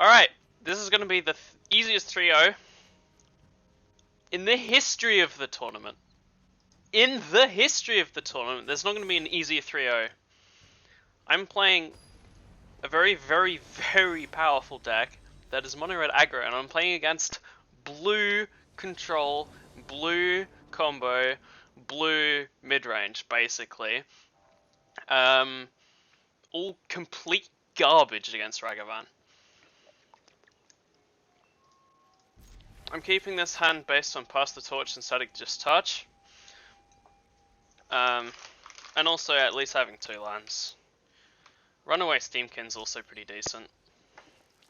Alright, this is going to be the easiest 3-0 in the history of the tournament. In the history of the tournament, there's not going to be an easier 3-0. I'm playing a very, very, very powerful deck that is mono red aggro, and I'm playing against blue control, blue combo, blue mid-range, basically. All complete garbage against Ragavan. I'm keeping this hand based on Pass the Torch and Static Discharge. And also at least having 2 lands. Runaway Steamkin's also pretty decent.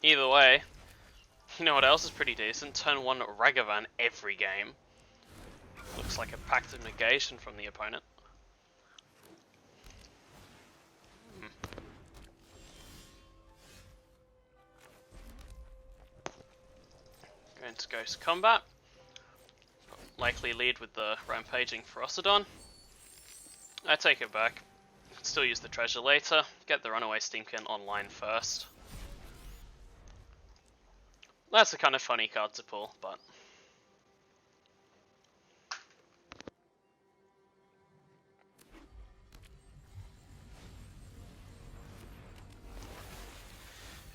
Either way, you know what else is pretty decent? Turn 1 Ragavan every game. Looks like a Pact of Negation from the opponent. Going to Ghost Combat. Likely lead with the Rampaging Ferocidon. I take it back. Still use the treasure later. Get the Runaway Steamkin online first. That's a kind of funny card to pull, but...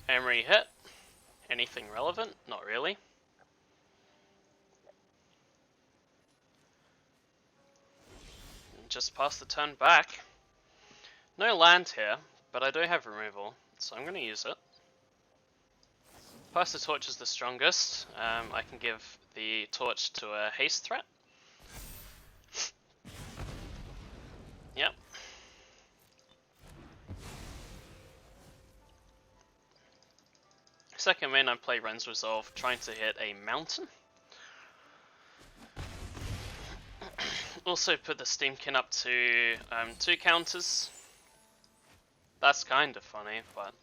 Emry hit. Anything relevant? Not really. Just pass the turn back. No land here, but I do have removal, so I'm going to use it. Pass the Torch is the strongest. I can give the torch to a haste threat. Yep. Second main, I play Ren's Resolve, trying to hit a mountain. Also put the Steamkin up to 2 counters. That's kind of funny, but...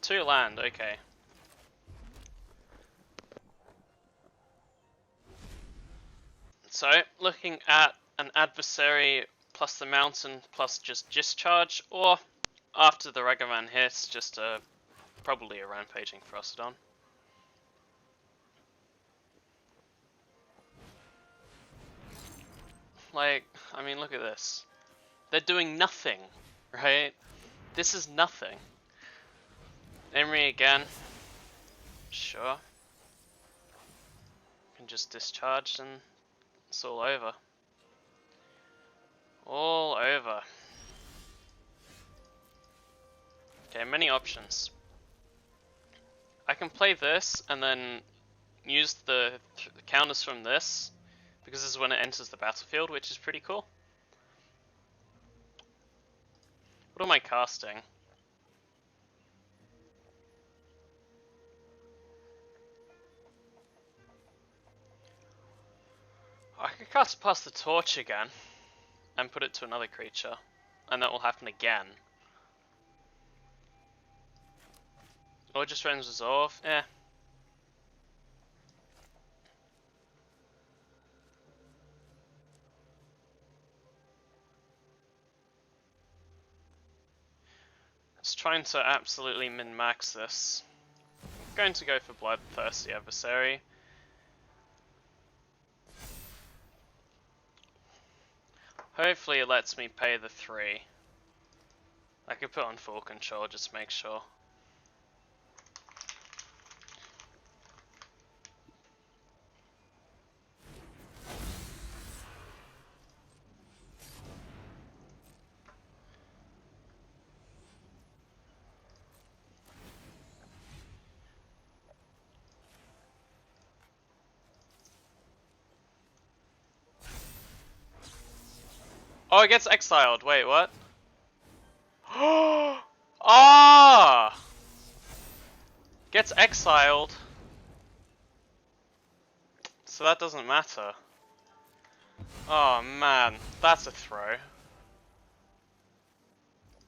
Two land, okay. So, looking at an adversary plus the mountain plus just discharge, or after the Ragavan hits, just probably a Rampaging Ferocidon. Like, I mean, look at this. They're doing nothing, right? This is nothing. Emry again. Sure. Can just discharge and it's all over. All over. Okay, many options. I can play this and then use the counters from this, because this is when it enters the battlefield, which is pretty cool. What am I casting? I could cast Pass the Torch again and put it to another creature, and that will happen again. Or just Ren's Resolve, eh. Just trying to absolutely min-max this. I'm going to go for Bloodthirsty Adversary. Hopefully it lets me pay the 3. I could put on full control just to make sure. Oh, it gets exiled. Wait, what? Ah! Gets exiled. So that doesn't matter. Oh man, that's a throw.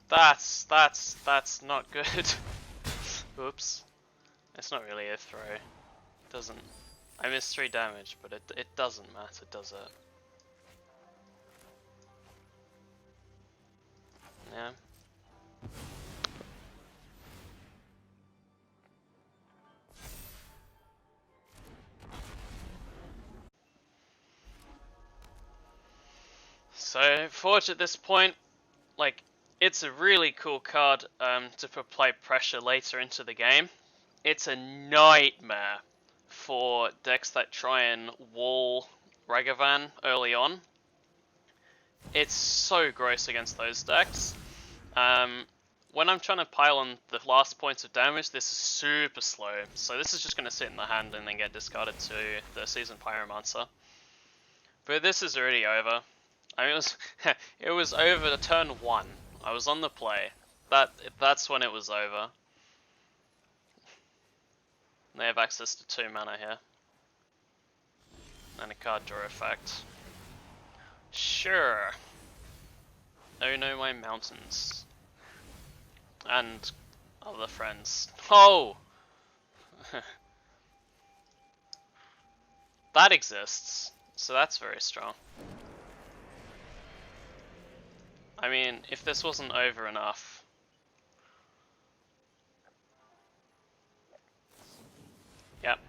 That's not good. Oops. It's not really a throw. It doesn't. I missed 3 damage, but it doesn't matter, does it? So Forge at this point, like, it's a really cool card to apply pressure later into the game. It's a nightmare for decks that try and wall Ragavan early on. It's so gross against those decks. When I'm trying to pile on the last points of damage, this is super slow. So this is just going to sit in the hand and then get discarded to the Seasoned Pyromancer. But this is already over. I mean, it was over turn 1. I was on the play. That's when it was over. They have access to 2 mana here. And a card draw effect. Sure. Oh no, my mountains. And other friends. Oh! That exists. So that's very strong. I mean, if this wasn't over enough. Yep.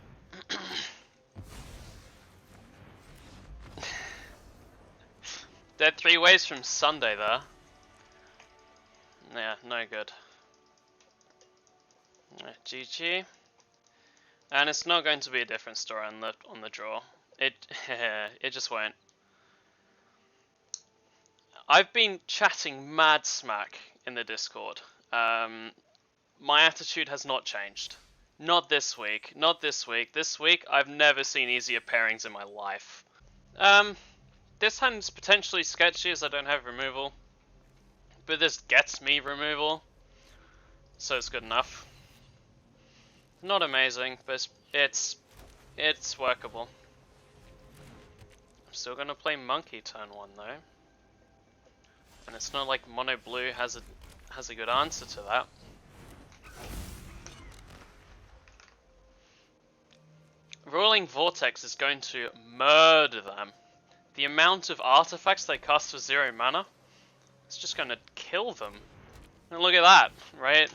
Dead 3 ways from Sunday there. Yeah, no good. GG. And it's not going to be a different story on the draw. It just won't. I've been chatting mad smack in the Discord. My attitude has not changed. Not this week. Not this week. This week I've never seen easier pairings in my life. This hand's potentially sketchy as I don't have removal. But this gets me removal. So it's good enough. Not amazing, but it's workable. I'm still gonna play Monkey turn 1 though. And it's not like Mono Blue has a good answer to that. Rolling Vortex is going to murder them. The amount of artifacts they cast for 0 mana, it's just going to kill them. And look at that, right?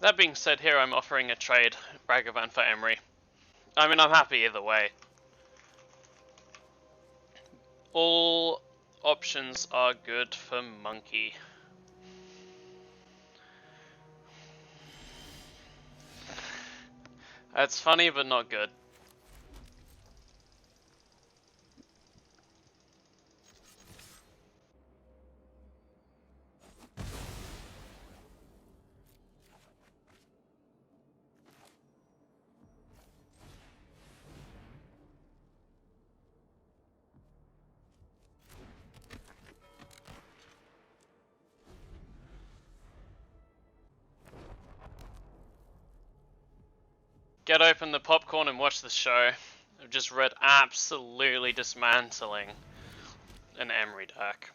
That being said, here I'm offering a trade, Ragavan for Emry. I mean, I'm happy either way. All options are good for Monkey. That's funny, but not good. Get open the popcorn and watch the show. I've just read absolutely dismantling an Emry deck.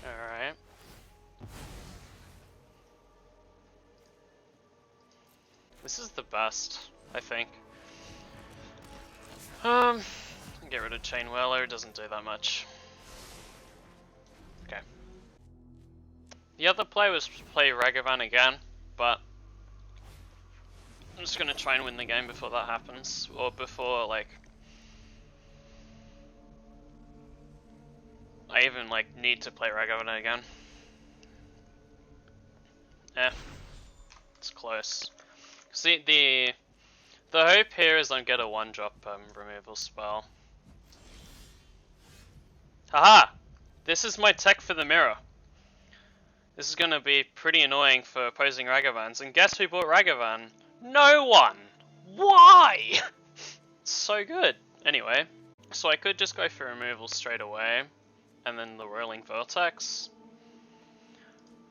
Alright. This is the best, I think. Get rid of Chain Whirler, it doesn't do that much. Okay. The other play was to play Ragavan again, but I'm just gonna try and win the game before that happens, or before, like, I even, like, need to play Ragavan again. It's close. See, the hope here is I get a 1-drop removal spell. Haha! This is my tech for the mirror. This is gonna be pretty annoying for opposing Ragavans, and guess who bought Ragavan? No one! Why? It's so good. Anyway, so I could just go for removal straight away, and then the Whirling Vortex.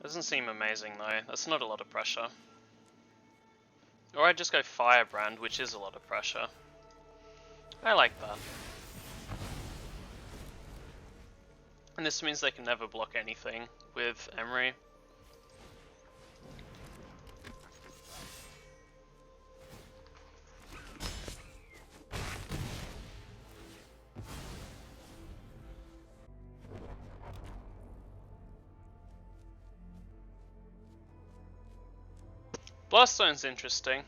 Doesn't seem amazing though, that's not a lot of pressure. Or I just go Firebrand, which is a lot of pressure. I like that. And this means they can never block anything with Emry. Blaststone's interesting.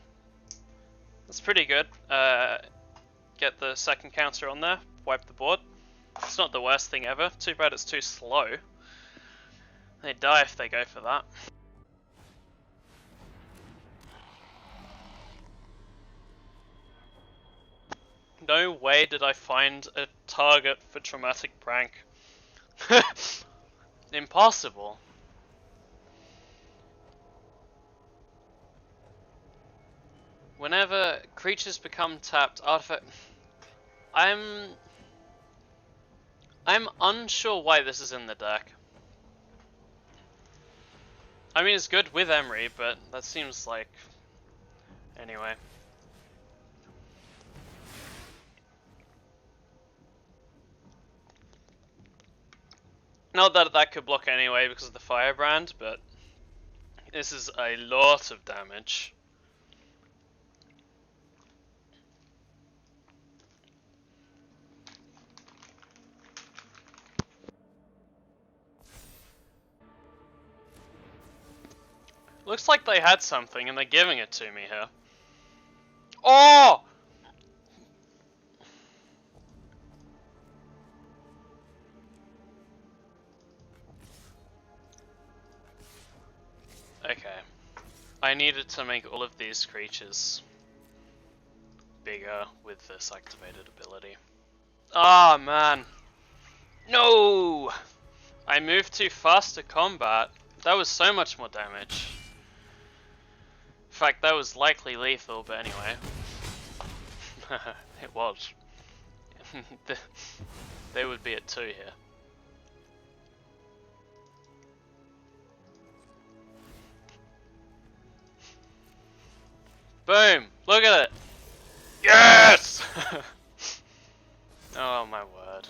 That's pretty good. Get the second counter on there, wipe the board. It's not the worst thing ever. Too bad it's too slow. They die if they go for that. No way did I find a target for Traumatic Prank. Impossible. Whenever creatures become tapped, artifact... I'm unsure why this is in the deck. I mean, it's good with Emry, but that seems like... Anyway. Not that that could block anyway because of the Firebrand, but this is a lot of damage. Looks like they had something and they're giving it to me here. Oh! Okay. I needed to make all of these creatures bigger with this activated ability. Ah, man. No! I moved too fast to combat. That was so much more damage. In fact, that was likely lethal, but anyway. It was. They would be at 2 here. Boom! Look at it! Yes! Oh my word.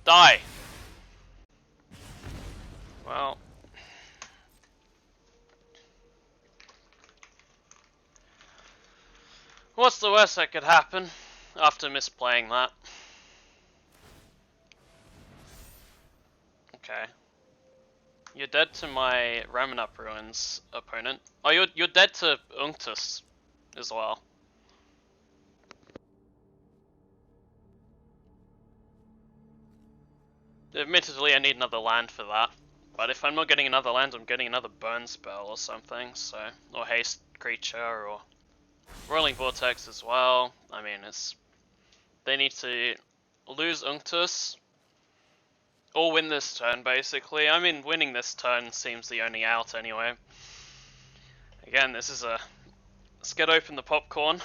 Die! Well... What's the worst that could happen after misplaying that? Okay. You're dead to my Ramenup Ruins opponent. Oh, you're dead to Unctus as well. Admittedly, I need another land for that. But if I'm not getting another land, I'm getting another burn spell or something, so... Or haste creature, or... Rolling Vortex as well. I mean, it's... They need to lose Unctus, or win this turn, basically. I mean, winning this turn seems the only out anyway. Again, this is a... Let's get open the popcorn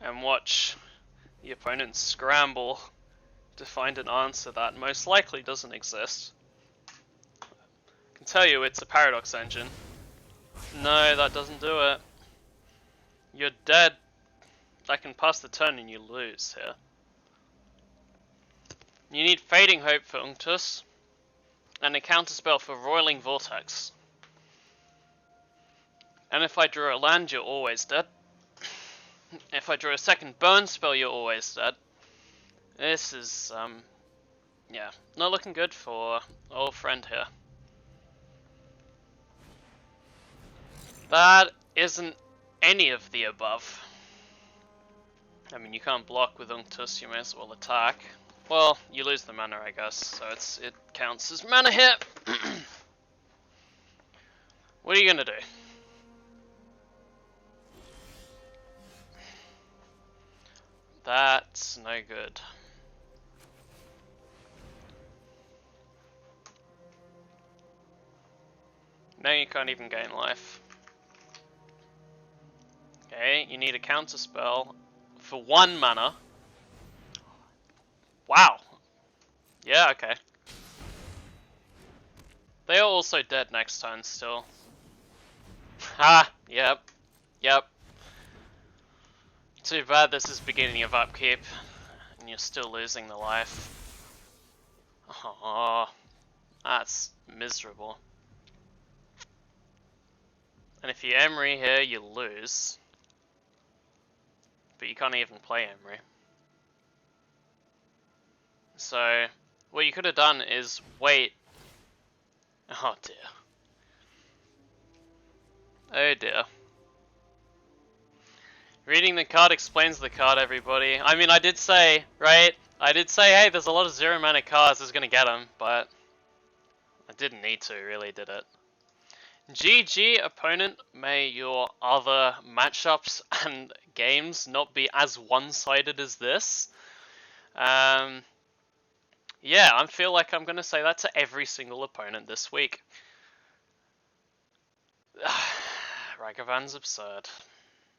and watch the opponent scramble to find an answer that most likely doesn't exist. I can tell you it's a Paradox Engine. No, that doesn't do it. You're dead. I can pass the turn and you lose here. You need Fading Hope for Unctus, and a counterspell for Roiling Vortex. And if I draw a land, you're always dead. If I draw a second burn spell, you're always dead. This is, yeah, not looking good for old friend here. That isn't any of the above. I mean, you can't block with Unctus, you may as well attack. Well, you lose the mana, I guess, so it counts as mana hit. What are you gonna do? That's no good. Now you can't even gain life. Okay, you need a counter spell for 1 mana. Wow. Yeah, okay. They are also dead next turn still. Ha! Yep. Yep. Too bad this is beginning of upkeep, and you're still losing the life. Oh, that's miserable. And if you Emry here, you lose. But you can't even play Emry. So, what you could have done is wait. Oh dear. Oh dear. Reading the card explains the card, everybody. I mean, I did say, right? I did say, hey, there's a lot of 0 mana cards, who's gonna get them, but I didn't need to, really, did it? GG, opponent. May your other matchups and games not be as one-sided as this. Yeah, I feel like I'm gonna say that to every single opponent this week. Ragavan's absurd.